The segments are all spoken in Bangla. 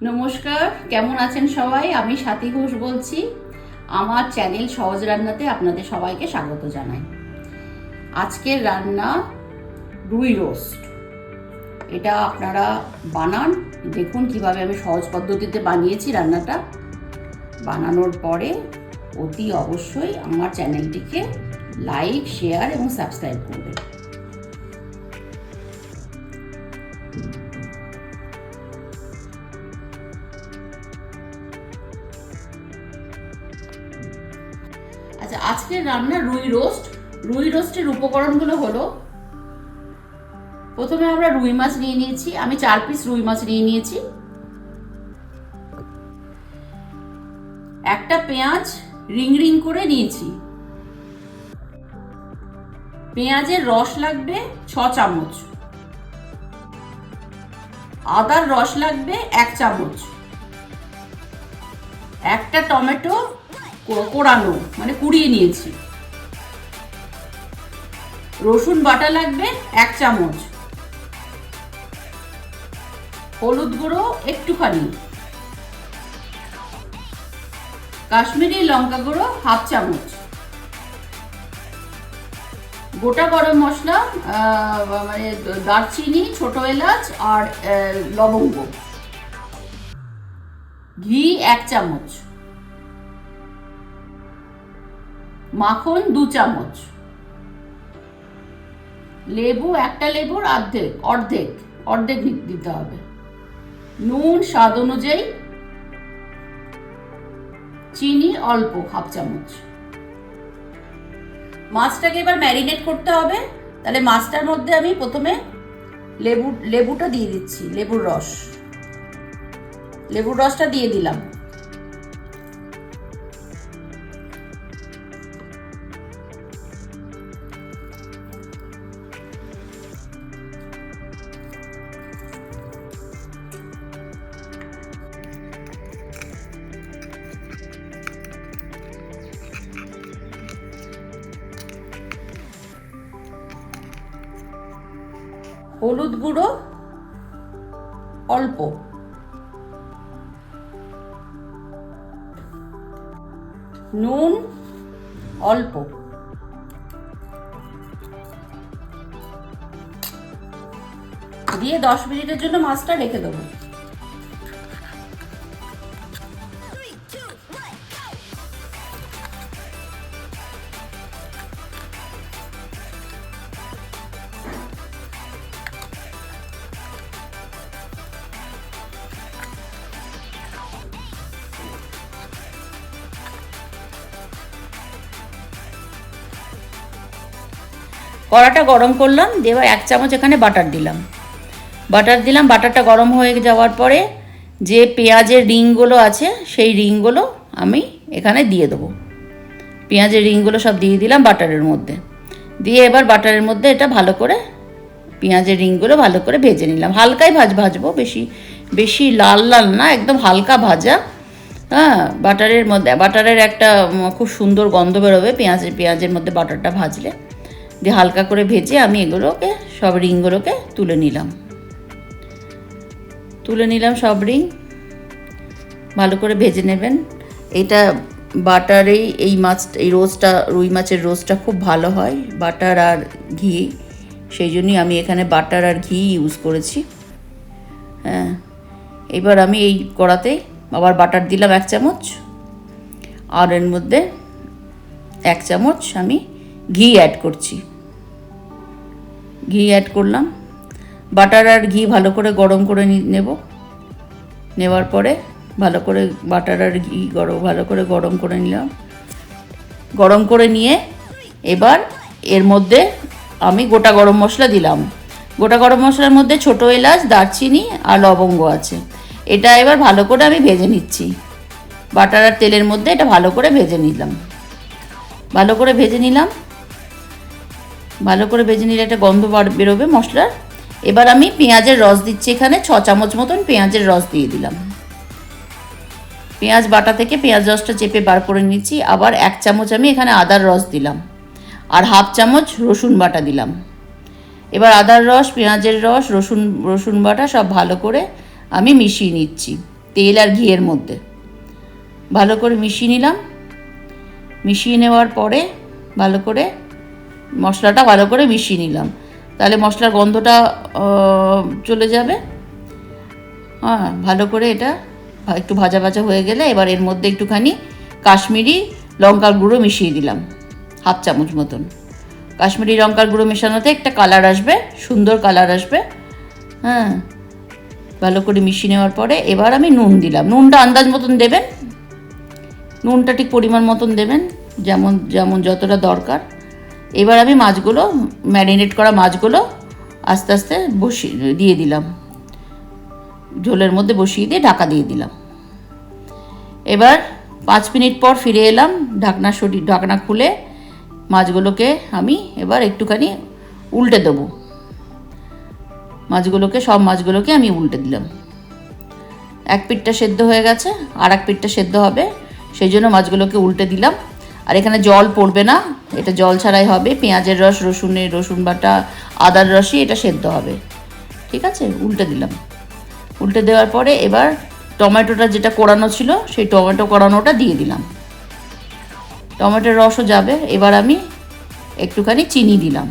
নমস্কার, কেমন আছেন সবাই? আমি স্বাতী ঘোষ বলছি। আমার চ্যানেল সহজ রান্নাতে আপনাদের সবাইকে স্বাগত জানাই। আজকের রান্না রুই রোস্ট। এটা আপনারা বানান, দেখুন কিভাবে আমি সহজ পদ্ধতিতে বানিয়েছি রান্নাটা। বানানোর পরে অতি অবশ্যই আমার চ্যানেলটিকে লাইক, শেয়ার এবং সাবস্ক্রাইব করবেন। আচ্ছা, আজকের রান্না রুই রোস্ট। রুই রোস্টের উপকরণগুলো হলো, প্রথমে আমরা রুই মাছ নিয়ে নিয়েছি। আমি 4 পিস রুই মাছ নিয়ে নিয়েছি। একটা পেঁয়াজ রিং রিং করে নিয়েছি। পেঁয়াজের রস লাগবে 6 চামচ। আদার রস লাগবে 1 চামচ। একটা টমেটো কোড়ানো মানে কুড়িয়ে নিয়েছি। রসুন বাটা লাগবে 1 চামচ। হলুদ গুঁড়ো একটুখানি। কাশ্মীরি লঙ্কা গুঁড়ো 1/2 চামচ। গোটা গরম মশলা মানে দারচিনি, ছোট এলাচ আর লবঙ্গ। ঘি 1 চামচ। মাখন 2 চামচ। লেবু, একটা লেবুর অর্ধেক দিতে হবে। নুন স্বাদ অনুযায়ী। চিনি অল্প 1/2 চামচ। মাছটাকে এবার ম্যারিনেট করতে হবে। তাহলে মাছটার মধ্যে আমি প্রথমে লেবুটা দিয়ে দিচ্ছি। লেবুর রসটা দিয়ে দিলাম। হলুদ গুঁড়ো অল্প। নুন অল্প। দিয়ে 10 মিনিটের জন্য মাছটা রেখে দেবো। কড়াটা গরম করলাম, দিয়ে এবার 1 চামচ এখানে বাটার দিলাম। বাটারটা গরম হয়ে যাওয়ার পরে যে পেঁয়াজের রিংগুলো আছে সেই রিংগুলো আমি এখানে দিয়ে দেবো। পেঁয়াজের রিংগুলো সব দিয়ে দিলাম বাটারের মধ্যে। দিয়ে এবার বাটারের মধ্যে এটা ভালো করে পেঁয়াজের রিংগুলো ভালো করে ভেজে নিলাম। হালকাই ভাজবো, বেশি লাল না, একদম হালকা ভাজা। হ্যাঁ, বাটারের একটা খুব সুন্দর গন্ধ বেরোবে পেঁয়াজের মধ্যে বাটারটা ভাজলে। দিয়ে হালকা করে ভেজে আমি এগুলোকে সব রিংগুলোকে তুলে নিলাম সব রিং। ভালো করে ভেজে নেবেন। এটা বাটারেই রুই মাছের রোস্টটা খুব ভালো হয়, বাটার আর ঘি। সেই জন্যই আমি এখানে বাটার আর ঘি ইউজ করেছি। হ্যাঁ, এবার আমি এই কড়াতে আবার বাটার দিলাম 1 চামচ। আর এর মধ্যে 1 চামচ আমি ঘি অ্যাড করলাম। বাটার আর ঘি ভালো করে গরম করে নেওয়ার পরে ভালো করে বাটার আর ঘি ভালো করে গরম করে নিলাম। গরম করে নিয়ে এবার এর মধ্যে আমি গোটা গরম মশলা দিলাম। গোটা গরম মশলার মধ্যে ছোট এলাচ, দারচিনি আর লবঙ্গ আছে। এটা এবার ভালো করে আমি ভেজে নিচ্ছি। বাটার আর তেলের মধ্যে এটা ভালো করে ভেজে নিলাম। ভালো করে ভেজে নিলে একটা গন্ধ বেরোবে মশলার। এবার আমি পেঁয়াজের রস দিচ্ছি। এখানে 6 চামচ মতন পেঁয়াজের রস দিয়ে দিলাম। পেঁয়াজ বাটা থেকে পেঁয়াজ রসটা চেপে বার করে নিচ্ছি। আবার 1 চামচ আমি এখানে আদার রস দিলাম আর 1/2 চামচ রসুন বাটা দিলাম। এবার আদার রস, পেঁয়াজের রস, রসুন বাটা সব ভালো করে আমি মিশিয়ে নিচ্ছি। তেল আর ঘিয়ের মধ্যে ভালো করে মিশিয়ে নিলাম। মিশিয়ে নেওয়ার পরে ভালো করে মশলাটা ভালো করে মিশিয়ে নিলাম, তাহলে মশলার গন্ধটা চলে যাবে। হ্যাঁ, ভালো করে এটা একটু ভাজা ভাজা হয়ে গেলে এবার এর মধ্যে একটুখানি কাশ্মীরি লঙ্কার গুঁড়ো মিশিয়ে দিলাম, 1/2 চামচ মতন। কাশ্মীরি লঙ্কার গুঁড়ো মেশানোতে একটা কালার আসবে, সুন্দর কালার আসবে। হ্যাঁ, ভালো করে মিশিয়ে নেওয়ার পরে এবার আমি নুন দিলাম। নুনটা আন্দাজ মতন দেবেন, নুনটা ঠিক পরিমাণ মতন দেবেন, যেমন যেমন যতটা দরকার। এবার আমি মাছগুলো, ম্যারিনেট করা মাছগুলো আস্তে আস্তে দিয়ে দিলাম, ঝোলের মধ্যে বসিয়ে দিয়ে ঢাকা দিয়ে দিলাম। এবার 5 মিনিট পর ফিরে এলাম, ঢাকনা খুলে মাছগুলোকে আমি এবার একটুখানি উল্টে দেবো। সব মাছগুলোকে আমি উল্টে দিলাম। এক পিঠটা সেদ্ধ হয়ে গেছে, আর এক পিঠটা সেদ্ধ হবে, সেই জন্য মাছগুলোকে উল্টে দিলাম। আর এখানে জল পড়বে না, এটা জল ছাড়াই হবে। পেঁয়াজের রস, রসুন বাটা, আদার রসই এটা সেদ্ধ হবে। ঠিক আছে, উল্টে দিলাম। উল্টে দেওয়ার পরে এবার টমেটোটা যেটা কোড়ানো ছিল সেই টমেটো কোড়ানোটা দিয়ে দিলাম, টমেটোর রসও যাবে। এবার আমি একটুখানি চিনি দিলাম,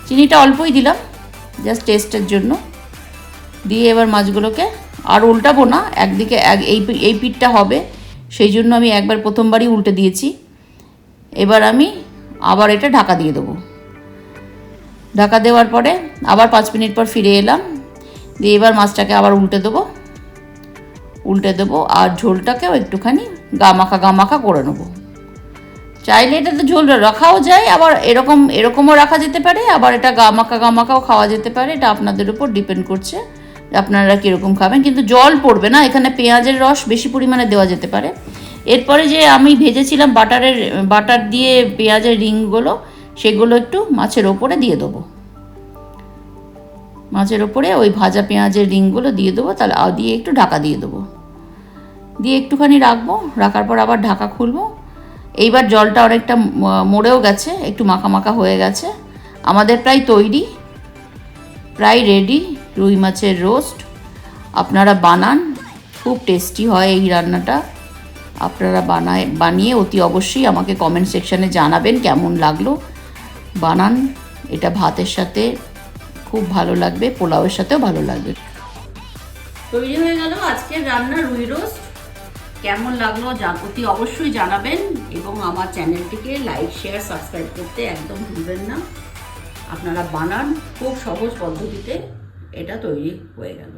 চিনিটা অল্পই দিলাম, জাস্ট টেস্টের জন্য। দিয়ে এবার মাছগুলোকে আর উল্টাবো না, একদিকে এই পিঠটা হবে, সেই জন্য আমি একবার প্রথমবারই উল্টে দিয়েছি। এবার আমি আবার এটা ঢাকা দিয়ে দেবো। ঢাকা দেওয়ার পরে আবার 5 মিনিট পর ফিরে এলাম, দিয়ে এবার মাছটাকে আবার উল্টে দেবো আর ঝোলটাকেও একটুখানি গা মাখা করে নেবো। চাইলে এটাতে ঝোল রাখাও যায়, আবার এরকমও রাখা যেতে পারে, আবার এটা গা মাখাও খাওয়া যেতে পারে। এটা আপনাদের উপর ডিপেন্ড করছে যে আপনারা কীরকম খাবেন, কিন্তু জল পড়বে না। এখানে পেঁয়াজের রস বেশি পরিমাণে দেওয়া যেতে পারে। এরপরে যে আমি ভেজেছিলাম বাটার দিয়ে পেঁয়াজের রিংগুলো, সেগুলো একটু মাছের ওপরে দিয়ে দেবো। মাছের ওপরে ওই ভাজা পেঁয়াজের রিংগুলো দিয়ে দেবো, তাহলে দিয়ে একটু ঢাকা দিয়ে দেবো, দিয়ে একটুখানি রাখবো। রাখার পর আবার ঢাকা খুলবো। এইবার জলটা অনেকটা মরেও গেছে, একটু মাখা হয়ে গেছে। আমাদের প্রায় তৈরি, প্রায় রেডি রুই মাছের রোস্ট। আপনারা বানান, খুব টেস্টি হয় এই রান্নাটা। আপনারা বানিয়ে অতি অবশ্যই আমাকে কমেন্ট সেকশানে জানাবেন কেমন লাগলো। বানান, এটা ভাতের সাথে খুব ভালো লাগবে, পোলাওয়ের সাথেও ভালো লাগবে। তৈরি হয়ে গেল আজকের রান্না রুই রোস্ট। কেমন লাগলো অতি অবশ্যই জানাবেন, এবং আমার চ্যানেলটিকে লাইক, শেয়ার, সাবস্ক্রাইব করতে একদম ভুলবেন না। আপনারা বানান, খুব সহজ পদ্ধতিতে এটা তৈরি হয়ে গেল।